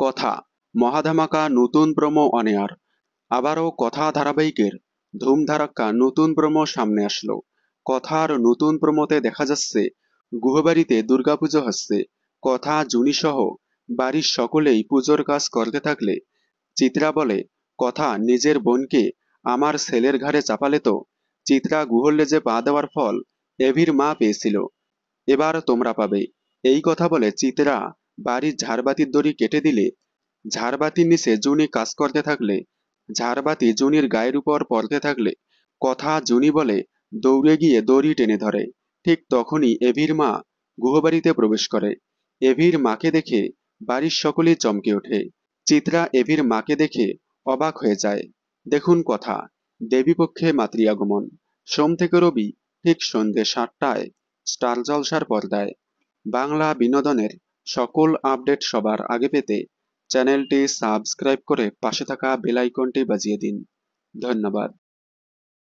কথা মহাধামাকা নতুন promo on air. আবারও কথা ধারাবাহিকের ধুমধারাক্কা নতুন প্রোমো সামনে আসলো। কথার নতুন প্রোমোতে দেখা যাচ্ছে গুহবাড়িতে দুর্গাপুজো হচ্ছে। কথা জুনি সহ বাড়ির সকলেই পুজোর কাজ করতে থাকলে চিত্রা বলে, কথা নিজের বোনকে আমার ছেলের ঘাড়ে চাপালে তো। চিত্রা গুহর লেজে পা দেওয়ার ফল এভির মা পেয়েছিল, এবার তোমরা পাবে। এই কথা বলে চিত্রা বাড়ির ঝাড়বাতির দড়ি কেটে দিলে ঝাড়বাতির নিচে জুনি কাজ করতে থাকলে ঝাড়বাতি জুনির গায়ের উপর পড়তে থাকলে কথা জুনি বলে দৌড়ে গিয়ে দড়ি টেনে ধরে। ঠিক তখনই এভির মা গুহবাড়িতে প্রবেশ করে। এভির মাকে দেখে বাড়ির সকলেই চমকে ওঠে। চিত্রা এভির মাকে দেখে অবাক হয়ে যায়। দেখুন কথা, দেবীপক্ষে মাতৃ আগমন, সোম থেকে রবি ঠিক সন্ধ্যে 7টায় স্টার জলসার পর্দায়। বাংলা বিনোদনের সকল আপডেট সবার আগে পেতে চ্যানেলটি সাবস্ক্রাইব করে পাশে থাকা বেল আইকনটি বাজিয়ে দিন। ধন্যবাদ।